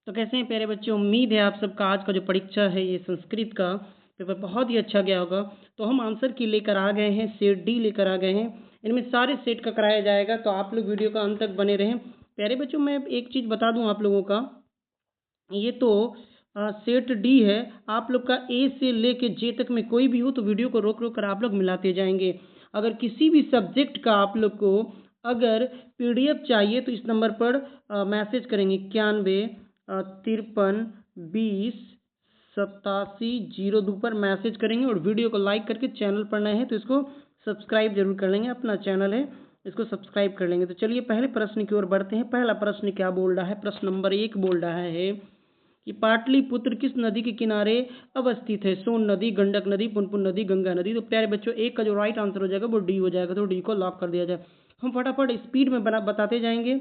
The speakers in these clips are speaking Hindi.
तो कैसे हैं प्यारे बच्चे। उम्मीद है आप सबका आज का जो परीक्षा है ये संस्कृत का पेपर बहुत ही अच्छा गया होगा। तो हम आंसर की लेकर आ गए हैं, सेट डी लेकर आ गए हैं। इनमें सारे सेट का कराया जाएगा, तो आप लोग वीडियो का अंत तक बने रहें। प्यारे बच्चों, मैं एक चीज़ बता दूं आप लोगों का, ये तो सेट डी है। आप लोग का ए से लेके जे तक में कोई भी हो तो वीडियो को रोक रोक कर आप लोग मिलाते जाएंगे। अगर किसी भी सब्जेक्ट का आप लोग को अगर पीडीएफ चाहिए तो इस नंबर पर मैसेज करेंगे 91 53 20 87 02 पर मैसेज करेंगे और वीडियो को लाइक करके चैनल पर नए हैं तो इसको सब्सक्राइब जरूर कर लेंगे। अपना चैनल है, इसको सब्सक्राइब कर लेंगे। तो चलिए पहले प्रश्न की ओर बढ़ते हैं। पहला प्रश्न क्या बोल रहा है? प्रश्न नंबर 1 बोल रहा है कि पाटलिपुत्र किस नदी के किनारे अवस्थित है? सोन नदी, गंडक नदी, पुनपुन नदी, गंगा नदी। तो प्यारे बच्चों, एक का जो राइट आंसर हो जाएगा वो डी हो जाएगा, तो डी को लॉक कर दिया जाए। हम फटाफट स्पीड में बताते जाएंगे।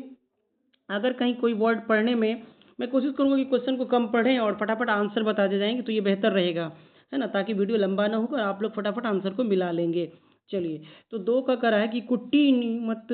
अगर कहीं कोई वर्ड पढ़ने में मैं कोशिश करूंगा कि क्वेश्चन को कम पढ़ें और फटाफट आंसर बताते जाएंगे, तो ये बेहतर रहेगा, है ना, ताकि वीडियो लंबा ना हो और आप लोग फटाफट आंसर को मिला लेंगे। चलिए, तो 2 का करा है कि कुट्टी नीमत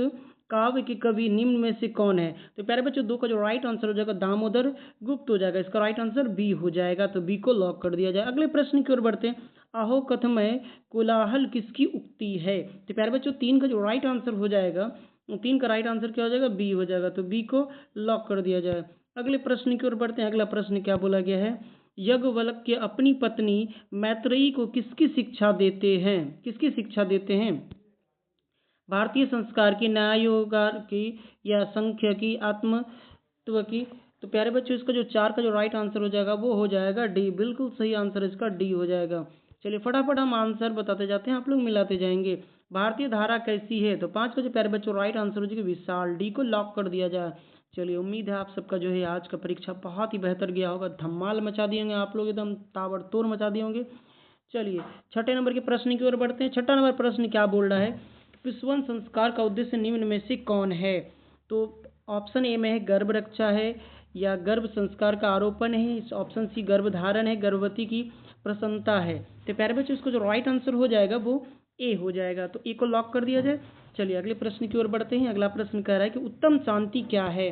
काव्य के कवि निम्न में से कौन है? तो प्यारे बच्चों, 2 का जो राइट आंसर हो जाएगा दामोदर गुप्त हो जाएगा। इसका राइट आंसर बी हो जाएगा, तो बी को लॉक कर दिया जाए। अगले प्रश्न की ओर बढ़ते हैं। आहो कथमय कोलाहल किसकी उक्ति है? तो प्यारे बच्चों, 3 का जो राइट आंसर हो जाएगा, 3 का राइट आंसर क्या हो जाएगा? बी हो जाएगा, तो बी को लॉक कर दिया जाए। अगले प्रश्न की ओर बढ़ते हैं। अगला प्रश्न क्या बोला गया है? याज्ञवल्क्य अपनी पत्नी मैत्रेयी को किसकी शिक्षा देते हैं? किसकी शिक्षा देते हैं? भारतीय संस्कार की, न्यायोगार की, या संख्य की, आत्मत्व की। तो प्यारे बच्चों, इसका जो 4 का जो राइट आंसर हो जाएगा वो हो जाएगा डी। बिल्कुल सही आंसर इसका डी हो जाएगा। चलिए फटाफट हम आंसर बताते जाते हैं, आप लोग मिलाते जाएंगे। भारतीय धारा कैसी है? तो 5 का जो प्यारे बच्चों राइट आंसर हो जाएगा विशाल। डी को लॉक कर दिया जाए। चलिए, उम्मीद है आप सबका जो है आज का परीक्षा बहुत ही बेहतर गया होगा। धमाल मचा दिए होंगे आप लोग, एकदम ताबड़तोड़ मचा दिए होंगे। चलिए छठे नंबर के प्रश्न की ओर बढ़ते हैं। छठा नंबर प्रश्न क्या बोल रहा है? विश्वन संस्कार का उद्देश्य निम्न में से कौन है? तो ऑप्शन ए में है गर्भ रक्षा है, या गर्भ संस्कार का आरोपण है, ऑप्शन सी गर्भ धारण है, गर्भवती की प्रसन्नता है। तो प्यारे बच्चों, इसको जो राइट आंसर हो जाएगा वो ए हो जाएगा, तो ए को लॉक कर दिया जाए। चलिए अगले प्रश्न की ओर बढ़ते हैं। अगला प्रश्न कह रहा है कि उत्तम शांति क्या है?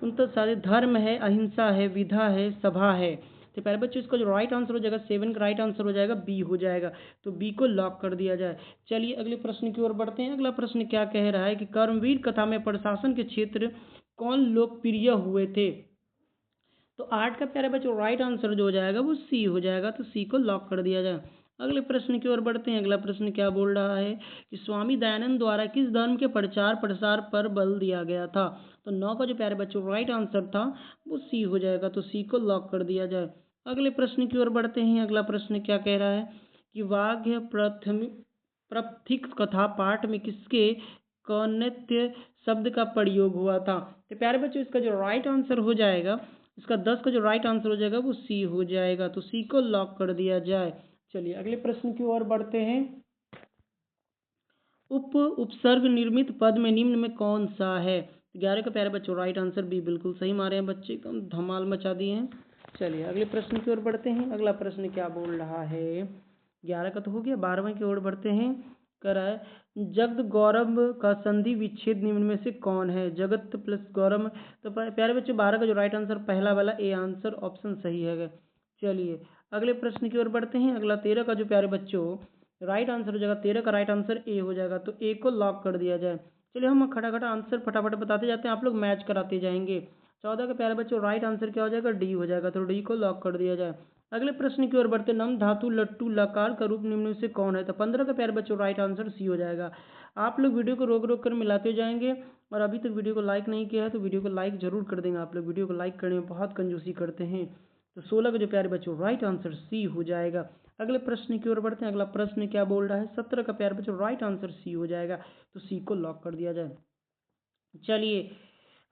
उत्तम शांति धर्म है, अहिंसा है, विधा है, सभा है। तो प्यारे बच्चों, इसका जो राइट आंसर हो जाएगा 7 का राइट आंसर हो जाएगा बी हो जाएगा, तो बी को लॉक कर दिया जाए। चलिए अगले प्रश्न की ओर बढ़ते हैं। अगला प्रश्न क्या कह रहा है कि कर्मवीर कथा में प्रशासन के क्षेत्र कौन लोकप्रिय हुए थे? तो 8 का प्यारे बच्चों राइट आंसर जो हो जाएगा वो सी हो जाएगा, तो सी को लॉक कर दिया जाए। अगले प्रश्न की ओर बढ़ते हैं। अगला प्रश्न क्या बोल रहा है कि स्वामी दयानंद द्वारा किस धर्म के प्रचार प्रसार पर बल दिया गया था? तो 9 का जो प्यारे बच्चों राइट आंसर था वो सी हो जाएगा, तो सी को लॉक कर दिया जाए। अगले प्रश्न की ओर बढ़ते हैं। अगला प्रश्न क्या कह रहा है कि वाग्य प्रथम प्रथिक कथा पाठ में किसके कौन्नत्य शब्द का प्रयोग हुआ था? तो प्यारे बच्चों, इसका जो राइट आंसर हो जाएगा, इसका 10 का जो राइट आंसर हो जाएगा वो सी हो जाएगा, तो सी को लॉक कर दिया जाए। चलिए अगले प्रश्न की ओर बढ़ते हैं। उपसर्ग निर्मित पद में निम्न में कौन सा है? 11 का प्यारे बच्चों राइट आंसर बी। बिल्कुल सही मारे हैं बच्चे, एकदम धमाल मचा दिए हैं। चलिए अगले प्रश्न की ओर बढ़ते हैं। अगला प्रश्न क्या बोल रहा है? 11 का तो हो गया, 12वें की ओर बढ़ते हैं। करा है जगत गौरव का संधि विच्छेद निम्न में से कौन है? जगत प्लस गौरव। तो प्यारे बच्चों, 12 का जो राइट आंसर पहला वाला ए आंसर ऑप्शन सही है। चलिए अगले प्रश्न की ओर बढ़ते हैं। अगला 13 का जो प्यारे बच्चों राइट आंसर हो जाएगा, 13 का राइट आंसर ए हो जाएगा, तो ए को लॉक कर दिया जाए। चलिए हम खटाखट आंसर फटाफट बताते जाते हैं, आप लोग मैच कराते जाएंगे। 14 का प्यारे बच्चों राइट आंसर क्या हो जाएगा? डी हो जाएगा, तो डी को लॉक कर दिया जाए। अगले प्रश्न की ओर बढ़ते, नम धातु लट्टू लकार का रूप निम्न में से कौन है? तो 15 का प्यारे बच्चों राइट आंसर सी हो जाएगा। आप लोग वीडियो को रोक रोक कर मिलाते जाएंगे, और अभी तक वीडियो को लाइक नहीं किया है तो वीडियो को लाइक जरूर कर देंगे। आप लोग वीडियो को लाइक करने में बहुत कंजूसी करते हैं। तो 16 का जो प्यारे बच्चों राइट आंसर सी हो जाएगा। अगले प्रश्न की ओर बढ़ते हैं। अगला प्रश्न क्या बोल रहा है? 17 का प्यारे बच्चों राइट आंसर सी हो जाएगा, तो सी को लॉक कर दिया जाए। चलिए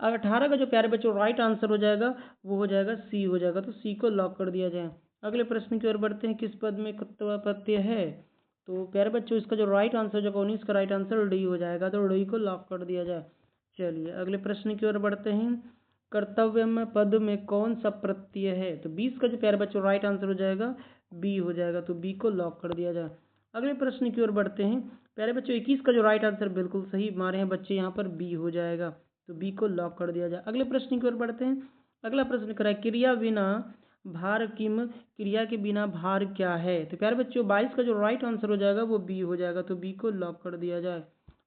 18 का जो प्यारे बच्चों राइट आंसर हो जाएगा वो हो जाएगा सी हो जाएगा, तो सी को लॉक कर दिया जाए। अगले प्रश्न की ओर बढ़ते हैं। किस पद में कर्तव्य प्रत्यय है? तो प्यारे बच्चों, इसका जो राइट आंसर हो जाएगा 19 का राइट आंसर डी हो जाएगा, तो डी को लॉक कर दिया जाए। चलिए अगले प्रश्न की ओर बढ़ते हैं। कर्तव्य में पद में कौन सा प्रत्यय है? तो 20 का जो प्यारे बच्चों राइट आंसर हो जाएगा बी हो जाएगा, तो बी को लॉक कर दिया जाए। अगले प्रश्न की ओर बढ़ते हैं। प्यारे बच्चों 21 का जो राइट आंसर बिल्कुल सही मारे हैं बच्चे यहाँ पर, बी हो जाएगा, तो बी को लॉक कर दिया जाए। अगले प्रश्न की ओर बढ़ते हैं। अगला प्रश्न करा है क्रिया बिना भार किम, क्रिया के बिना भार क्या है। तो प्यारे बच्चों 22 का जो राइट आंसर हो जाएगा वो बी हो जाएगा, तो बी को लॉक कर दिया जाए।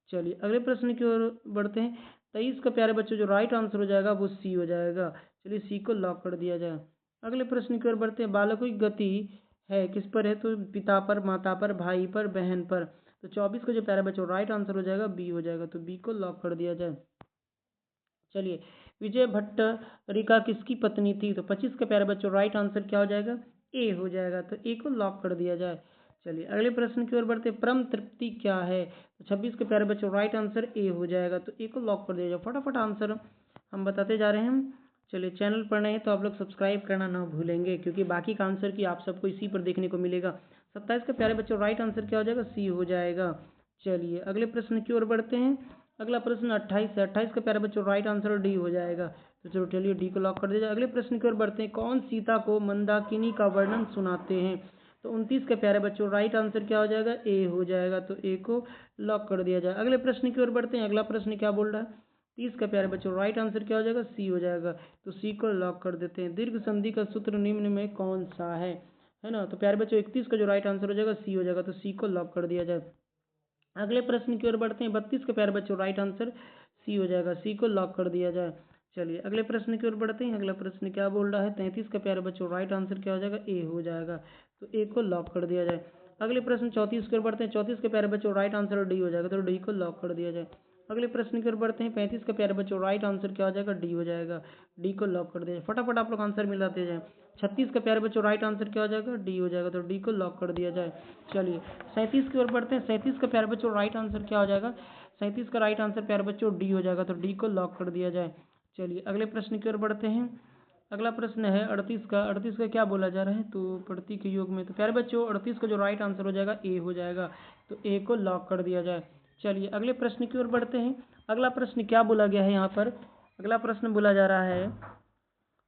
चलिए अगले प्रश्न की ओर बढ़ते हैं। 23 का प्यारे बच्चों जो राइट आंसर हो जाएगा वो सी हो जाएगा। चलिए सी को लॉक कर दिया जाए। अगले प्रश्न की ओर बढ़ते हैं। बालकों की गति है किस पर है, तो पिता पर, माता पर, भाई पर, बहन पर। तो 24 का जो प्यारे बच्चों राइट आंसर हो जाएगा बी हो जाएगा, तो बी को लॉक कर दिया जाए। चलिए विजय भट्टारिका किसकी पत्नी थी। तो 25 का प्यारे बच्चों राइट आंसर क्या हो जाएगा, ए हो जाएगा, तो ए को लॉक कर दिया जाए। चलिए अगले प्रश्न की ओर बढ़ते। परम तृप्ति क्या है। तो 26 के प्यारे बच्चों राइट आंसर ए हो जाएगा, तो ए को लॉक कर दिया जाए। फटाफट आंसर हम बताते जा रहे हैं। चलिए चैनल पर नए तो आप लोग सब्सक्राइब करना ना भूलेंगे, क्योंकि बाकी का आंसर की आप सबको इसी पर देखने को मिलेगा। 27 के प्यारे बच्चों राइट आंसर क्या हो जाएगा, सी हो जाएगा। चलिए अगले प्रश्न की ओर बढ़ते हैं। अगला प्रश्न 28 है। 28 का प्यारे बच्चों राइट आंसर डी हो जाएगा, तो चलो चलिए डी को लॉक कर दिया जाए। अगले प्रश्न की ओर बढ़ते हैं। कौन सीता को मंदाकिनी का वर्णन सुनाते हैं। तो 29 के प्यारे बच्चों राइट आंसर क्या हो जाएगा, ए हो जाएगा, तो ए को लॉक कर दिया जाए। अगले प्रश्न की ओर बढ़ते हैं। अगला प्रश्न क्या बोल रहा है, 30 का प्यारे बच्चों राइट आंसर क्या हो जाएगा, सी हो जाएगा, तो सी को लॉक कर देते हैं। दीर्घ संधि का सूत्र निम्न में कौन सा है ना। तो प्यारे बच्चों 31 का जो राइट आंसर हो जाएगा सी हो जाएगा, तो सी को लॉक कर दिया जाए। अगले प्रश्न की ओर बढ़ते हैं। 32 के प्यारे बच्चों राइट आंसर सी हो जाएगा, सी को लॉक कर दिया जाए। चलिए अगले प्रश्न की ओर बढ़ते हैं। अगला प्रश्न क्या बोल रहा है, 33 का प्यारे बच्चों राइट आंसर क्या हो जाएगा, ए हो जाएगा, तो ए को लॉक कर दिया जाए। अगले प्रश्न 34 की ओर बढ़ते हैं। 34 के प्यारे बच्चों राइट आंसर डी हो जाएगा, तो डी को लॉक कर दिया जाए। अगले प्रश्न की ओर बढ़ते हैं। 35 के प्यारे बच्चों राइट आंसर क्या हो जाएगा, डी हो जाएगा, डी को लॉक कर दिया जाए। फटाफट आप लोग आंसर मिलाते जाए। 36 का प्यारे बच्चों राइट आंसर क्या हो जाएगा, डी हो जाएगा, तो डी को लॉक कर दिया जाए। चलिए 37 की ओर बढ़ते हैं। 37 का प्यारे बच्चों राइट आंसर क्या हो जाएगा, 37 का राइट आंसर प्यारे बच्चों डी हो जाएगा, तो डी को लॉक कर दिया जाए। चलिए अगले प्रश्न की ओर बढ़ते हैं। अगला प्रश्न है 38 का। 38 का क्या बोला जा रहा है, तो प्रति के योग में। तो प्यारे बच्चों 38 का जो राइट आंसर हो जाएगा ए हो जाएगा, तो ए को लॉक कर दिया जाए। चलिए अगले प्रश्न की ओर बढ़ते हैं। अगला प्रश्न क्या बोला गया है यहाँ पर, अगला प्रश्न बोला जा रहा है।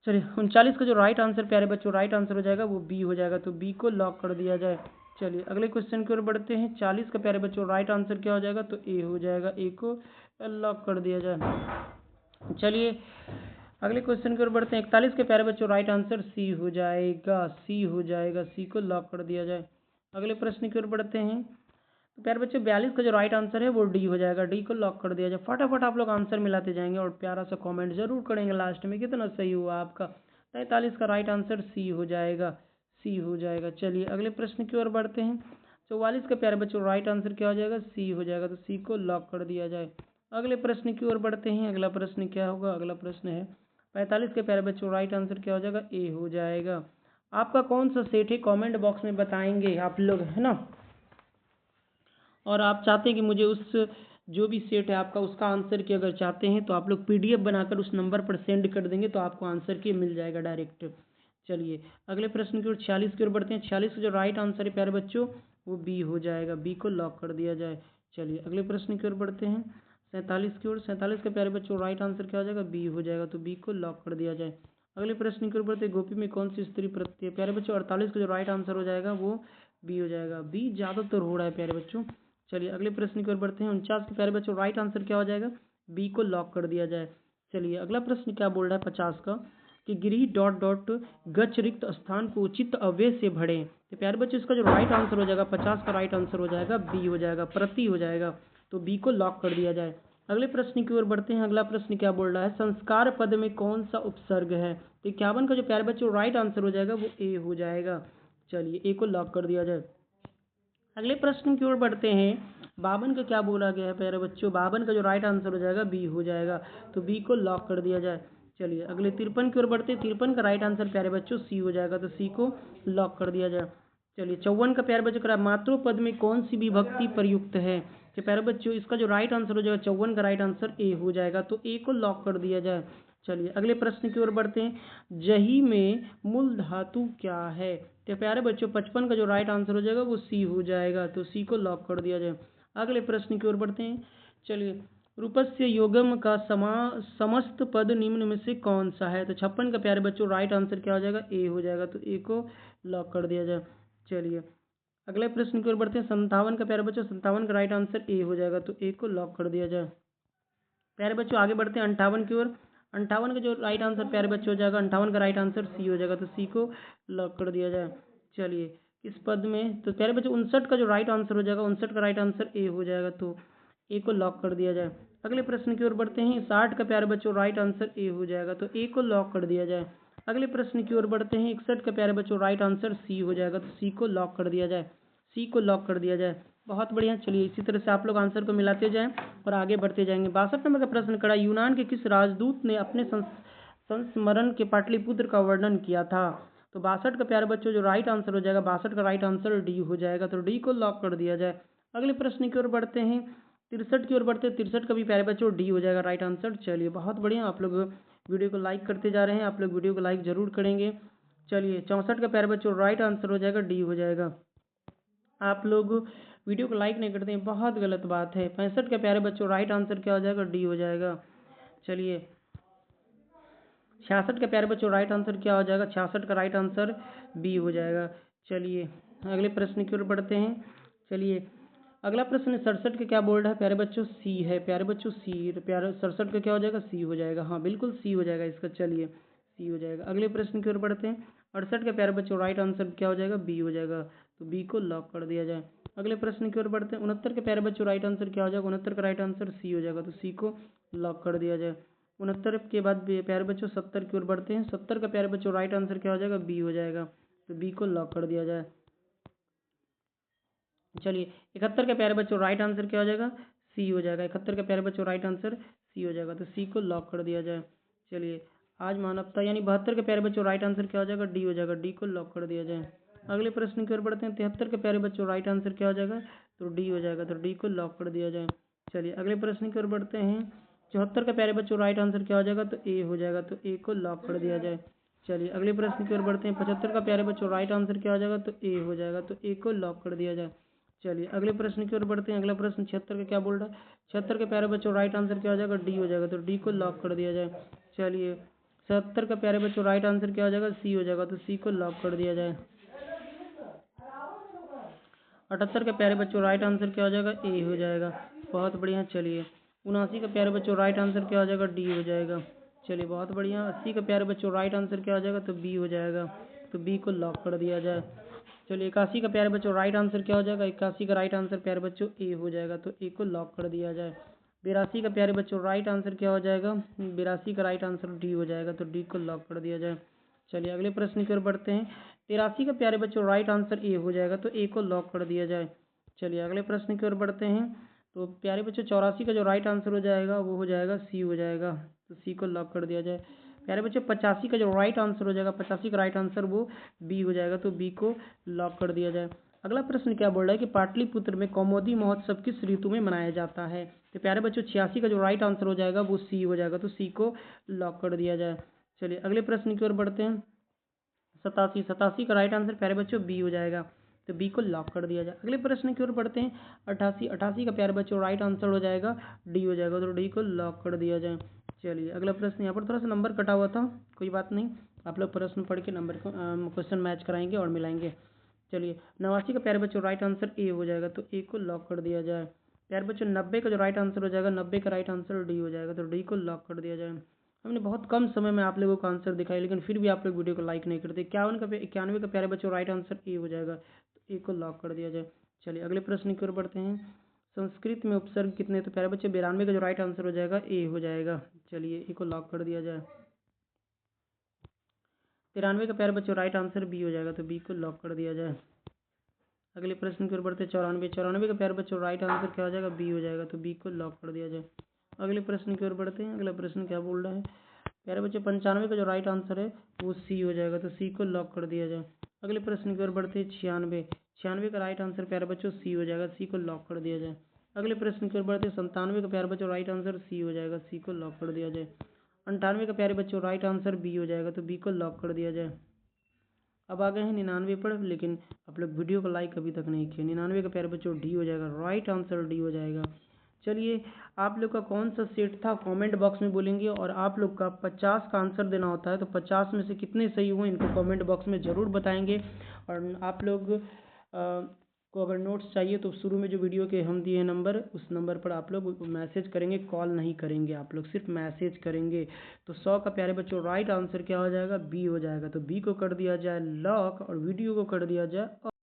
चलिए 39 का जो राइट आंसर प्यारे बच्चों राइट आंसर हो जाएगा वो बी हो जाएगा, तो बी को लॉक कर दिया जाए। चलिए अगले क्वेश्चन की ओर बढ़ते हैं। 40 का प्यारे बच्चों राइट आंसर क्या हो जाएगा, तो ए हो जाएगा, ए को लॉक कर दिया जाए। चलिए अगले क्वेश्चन की ओर बढ़ते हैं। 41 के प्यारे बच्चों राइट आंसर सी हो जाएगा, सी हो जाएगा, सी को लॉक कर दिया जाए। अगले प्रश्न की ओर बढ़ते हैं। तो प्यारे बच्चों 42 का जो राइट आंसर है वो डी हो जाएगा, डी को लॉक कर दिया जाए। फटाफट आप लोग आंसर मिलाते जाएंगे और प्यारा सा कमेंट जरूर करेंगे लास्ट में कितना सही हुआ आपका। 43 का राइट आंसर सी हो जाएगा, सी हो जाएगा। चलिए अगले प्रश्न की ओर बढ़ते हैं। 44 का प्यारे बच्चों राइट आंसर क्या हो जाएगा, सी हो जाएगा, तो सी को लॉक कर दिया जाए। अगले प्रश्न की ओर बढ़ते हैं। अगला प्रश्न क्या होगा, अगला प्रश्न है 45 के प्यारे बच्चों राइट आंसर क्या हो जाएगा, ए हो जाएगा। आपका कौन सा सेट है कमेंट बॉक्स में बताएंगे आप लोग, है ना। और आप चाहते हैं कि मुझे उस जो भी सेट है आपका उसका आंसर की अगर चाहते हैं तो आप लोग पीडीएफ बनाकर उस नंबर पर सेंड कर देंगे, तो आपको आंसर की मिल जाएगा डायरेक्ट। चलिए अगले प्रश्न की ओर 46 की ओर बढ़ते हैं। 46 का जो राइट आंसर है प्यारे बच्चों वो बी हो जाएगा, बी को लॉक कर दिया जाए। चलिए अगले प्रश्न की ओर बढ़ते हैं। 47 की ओर। 47 के प्यारे बच्चों राइट आंसर क्या हो जाएगा, बी हो जाएगा, तो बी को लॉक कर दिया जाए। अगले प्रश्न की ओर बढ़ते हैं। गोपी में कौन सी स्त्री प्रत्यय है प्यारे बच्चों, 48 का जो राइट आंसर हो जाएगा वो बी हो जाएगा, बी ज़्यादातर हो रहा है प्यारे बच्चों। चलिए अगले प्रश्न की ओर बढ़ते हैं। 49 के प्यारे बच्चों राइट आंसर क्या हो जाएगा, बी को लॉक कर दिया जाए। चलिए अगला प्रश्न क्या बोल रहा है 50 का, कि गिरी डॉट डॉट गच्छ रिक्त स्थान को उचित अव्यय से भरें। तो प्यारे बच्चों इसका जो राइट आंसर हो जाएगा 50 का राइट आंसर हो जाएगा बी हो जाएगा, प्रति हो जाएगा, तो बी को लॉक कर दिया जाए। अगले प्रश्न की ओर बढ़ते हैं। अगला प्रश्न क्या बोल रहा है, संस्कार पद में कौन सा उपसर्ग है। तो 51 का जो प्यारे बच्चों राइट आंसर हो जाएगा वो ए हो जाएगा। चलिए ए को लॉक कर दिया जाए। अगले प्रश्न की ओर बढ़ते हैं। 52 का क्या बोला गया है प्यारे बच्चों, 52 का जो राइट आंसर हो जाएगा बी हो जाएगा, तो बी को लॉक कर दिया जाए। चलिए अगले 53 की ओर बढ़ते हैं। 53 का राइट आंसर प्यारे बच्चों सी हो जाएगा, तो सी को लॉक कर दिया जाए। चलिए 54 का प्यारे बच्चों मातृ पद में कौन सी विभक्ति प्रयुक्त है। तो प्यारे बच्चों इसका जो राइट आंसर हो जाएगा 54 का राइट आंसर ए हो जाएगा, तो ए को लॉक कर दिया जाए। चलिए अगले प्रश्न की ओर बढ़ते हैं। जही में मूल धातु क्या है। तो प्यारे बच्चों 55 का जो राइट आंसर हो जाएगा वो सी हो जाएगा, तो सी को लॉक कर दिया जाए। अगले प्रश्न की ओर बढ़ते हैं। चलिए रूपस्य योगम का समस्त पद निम्न में से कौन सा है। तो 56 का प्यारे बच्चों राइट आंसर क्या हो जाएगा, ए हो जाएगा, तो ए को लॉक कर दिया जाए। चलिए अगले प्रश्न की ओर बढ़ते हैं। 57 का प्यारे बच्चों 57 का राइट आंसर ए हो जाएगा, तो ए को लॉक कर दिया जाए। प्यारे बच्चों आगे बढ़ते हैं 58 की ओर। 58 का जो राइट आंसर प्यारे बच्चों हो जाएगा, 58 का राइट आंसर सी हो जाएगा, तो सी को लॉक कर दिया जाए। चलिए इस पद में तो प्यारे बच्चों 59 का जो राइट आंसर हो जाएगा, 59 का राइट आंसर ए हो जाएगा, तो ए को लॉक कर दिया जाए। अगले प्रश्न की ओर बढ़ते हैं। 60 का प्यारे बच्चों राइट आंसर ए हो जाएगा, तो ए को लॉक कर दिया जाए। अगले प्रश्न की ओर बढ़ते हैं। 61 का प्यारे बच्चों राइट आंसर सी हो जाएगा, तो सी को लॉक कर दिया जाए, सी को लॉक कर दिया जाए। बहुत बढ़िया। चलिए इसी तरह से आप लोग आंसर को मिलाते जाएं और आगे बढ़ते जाएंगे। 62 नंबर का प्रश्न कड़ा, यूनान के किस राजदूत ने अपने संस्मरण के पाटलिपुत्र का वर्णन किया था? तो 62 का प्यारे बच्चों जो राइट आंसर हो जाएगा, 62 का राइट आंसर डी हो जाएगा, तो डी को लॉक कर दिया जाए। अगले प्रश्न की ओर बढ़ते हैं। 63 की ओर बढ़ते हैं। 63 का भी प्यारे बच्चों डी हो जाएगा राइट आंसर। चलिए बहुत बढ़िया, आप लोग वीडियो को लाइक करते जा रहे हैं, आप लोग वीडियो को लाइक जरूर करेंगे। चलिए 64 का प्यारे बच्चों राइट आंसर हो जाएगा, डी हो जाएगा। आप लोग वीडियो को लाइक नहीं करते हैं, बहुत गलत बात है। 65 का प्यारे बच्चों राइट आंसर क्या हो जाएगा, डी हो जाएगा। चलिए 66 का प्यारे बच्चों राइट आंसर क्या हो जाएगा, 66 का राइट आंसर बी हो जाएगा। चलिए अगले प्रश्न की ओर बढ़ते हैं। चलिए अगला प्रश्न 67 का क्या बोल रहा है प्यारे बच्चों, सी है प्यारे बच्चों, सी। प्यारे 67 का क्या हो जाएगा, सी हो जाएगा। हाँ बिल्कुल सी हो जाएगा इसका। चलिए सी हो जाएगा। अगले प्रश्न की ओर बढ़ते हैं। 68 का प्यारे बच्चों राइट आंसर क्या हो जाएगा, बी हो जाएगा, तो बी को लॉक कर दिया जाए। अगले प्रश्न की ओर बढ़ते हैं। 69 के प्यारे बच्चों राइट आंसर क्या हो जाएगा, 69 का राइट आंसर सी हो जाएगा, तो सी को लॉक कर दिया जाए। 69 के बाद प्यारे बच्चों 70 की ओर बढ़ते हैं। 70 का प्यारे बच्चों राइट आंसर क्या हो जाएगा, बी हो जाएगा, तो बी को लॉक कर दिया जाए। चलिए 71 के प्यारे बच्चों राइट आंसर क्या हो जाएगा, सी हो जाएगा। 71 के प्यारे बच्चों राइट आंसर सी हो जाएगा, तो सी को लॉक कर दिया जाए। चलिए आज मानवता यानी 72 के प्यारे बच्चों राइट आंसर क्या हो जाएगा, डी हो जाएगा, डी को लॉक कर दिया जाए। अगले प्रश्न की ओर बढ़ते हैं। 73 के प्यारे बच्चों राइट आंसर क्या हो जाएगा, तो डी हो जाएगा, तो डी को लॉक कर दिया जाए। चलिए अगले प्रश्न की ओर बढ़ते हैं। 74 के प्यारे बच्चों राइट आंसर क्या हो जाएगा, तो ए हो जाएगा, तो ए को लॉक कर दिया जाए। चलिए अगले प्रश्न की ओर बढ़ते हैं। 75 का प्यारे बच्चों राइट आंसर क्या हो जाएगा, तो ए हो जाएगा, तो ए को लॉक कर दिया जाए। चलिए अगले प्रश्न की ओर बढ़ते हैं। अगला प्रश्न 76 का क्या बोल रहा है, 76 के प्यारे बच्चों राइट आंसर क्या हो जाएगा, डी हो जाएगा, तो डी को लॉक कर दिया जाए। चलिए 77 का प्यारे बच्चों राइट आंसर क्या हो जाएगा, सी हो जाएगा, तो सी को लॉक कर दिया जाए। 78 के प्यारे बच्चों राइट आंसर क्या हो जाएगा, ए हो जाएगा, बहुत बढ़िया। चलिए 79 का प्यारे बच्चों राइट आंसर क्या हो जाएगा, डी हो जाएगा। चलिए बहुत बढ़िया। 80 का प्यारे बच्चों राइट आंसर क्या हो जाएगा, तो बी हो जाएगा, तो बी को लॉक कर दिया जाए। चलिए 81 का प्यारे बच्चों राइट आंसर क्या हो जाएगा, 81 का राइट आंसर प्यारे बच्चों ए हो जाएगा, तो ए को लॉक कर दिया जाए। 82 का प्यारे बच्चों राइट आंसर क्या हो जाएगा, 82 का राइट आंसर डी हो जाएगा, तो डी को लॉक कर दिया जाए। चलिए अगले प्रश्न की ओर बढ़ते हैं। 83 का प्यारे बच्चों राइट आंसर ए हो जाएगा, तो ए को लॉक कर दिया जाए। चलिए अगले प्रश्न की ओर बढ़ते हैं। तो प्यारे बच्चों 84 का जो राइट आंसर हो जाएगा वो हो जाएगा सी हो जाएगा, तो सी को लॉक कर दिया जाए। प्यारे बच्चों 85 का जो राइट आंसर हो जाएगा, 85 का राइट आंसर वो बी हो जाएगा, तो बी को लॉक कर दिया जाए। अगला प्रश्न क्या बोल रहा है कि पाटलिपुत्र में कौमुदी महोत्सव किस ऋतु में मनाया जाता है? तो प्यारे बच्चों 86 का जो राइट आंसर हो जाएगा वो सी हो जाएगा, तो सी को लॉक कर दिया जाए। चलिए अगले प्रश्न की ओर बढ़ते हैं। 87 का राइट आंसर प्यारे बच्चों बी हो जाएगा, तो बी को लॉक कर दिया जाए। अगले प्रश्न की ओर बढ़ते हैं। 88 का प्यारे बच्चों राइट आंसर हो जाएगा, डी हो जाएगा, तो डी को लॉक कर दिया जाए। चलिए अगला प्रश्न, यहाँ पर थोड़ा सा नंबर कटा हुआ था, कोई बात नहीं, आप लोग प्रश्न पढ़ के नंबर को क्वेश्चन मैच कराएंगे और मिलाएंगे। चलिए 89 का प्यारे बच्चों राइट आंसर ए हो जाएगा, तो ए को लॉक कर दिया जाए। प्यारे बच्चों 90 का जो राइट आंसर हो जाएगा, 90 का राइट आंसर डी हो जाएगा, तो डी को लॉक कर दिया जाए। हमने बहुत कम समय में आप लोगों को आंसर दिखाया, लेकिन फिर भी आप लोग वीडियो को लाइक नहीं करते। 91 का प्यारे बच्चों राइट आंसर ए हो जाएगा, तो ए को लॉक कर दिया जाए। चलिए अगले प्रश्न की ओर बढ़ते हैं। संस्कृत में उपसर्ग कितने? तो प्यारे बच्चे 92 का जो राइट आंसर हो जाएगा ए हो जाएगा। चलिए ए को लॉक कर दिया जाए। 93 का प्यारे बच्चों राइट आंसर बी हो जाएगा, तो बी को लॉक कर दिया जाए। अगले प्रश्न की ओर बढ़ते हैं। 94 का प्यारे बच्चों राइट आंसर क्या हो जाएगा, बी हो जाएगा, तो बी को लॉक कर दिया जाए। अगले प्रश्न की ओर बढ़ते हैं। अगला प्रश्न क्या बोल रहा है, प्यारे बच्चों 95 का जो राइट आंसर है वो सी हो जाएगा, तो सी को लॉक कर दिया जाए। अगले प्रश्न की ओर बढ़ते हैं। 96 का राइट आंसर प्यारे बच्चों सी हो जाएगा, सी को लॉक कर दिया जाए। अगले प्रश्न की ओर बढ़ते हैं। 97 का प्यारे बच्चों राइट आंसर सी हो जाएगा, सी को लॉक कर दिया जाए। 98 का प्यारे बच्चों राइट आंसर बी हो जाएगा, तो बी को लॉक कर दिया जाए। अब आ गए हैं 99 पर, लेकिन आप लोग वीडियो को लाइक अभी तक नहीं किए। 99 का प्यारे बच्चों डी हो जाएगा, राइट आंसर डी हो जाएगा। चलिए आप लोग का कौन सा सेट था कमेंट बॉक्स में बोलेंगे, और आप लोग का 50 का आंसर देना होता है, तो 50 में से कितने सही हुए इनको कमेंट बॉक्स में ज़रूर बताएंगे। और आप लोग को अगर नोट्स चाहिए तो शुरू में जो वीडियो के हम दिए हैं नंबर, उस नंबर पर आप लोग मैसेज करेंगे, कॉल नहीं करेंगे, आप लोग सिर्फ मैसेज करेंगे। तो 100 का प्यारे बच्चों राइट आंसर क्या हो जाएगा? बी हो जाएगा। तो बी को कर दिया जाए लॉक और वीडियो को कर दिया जाए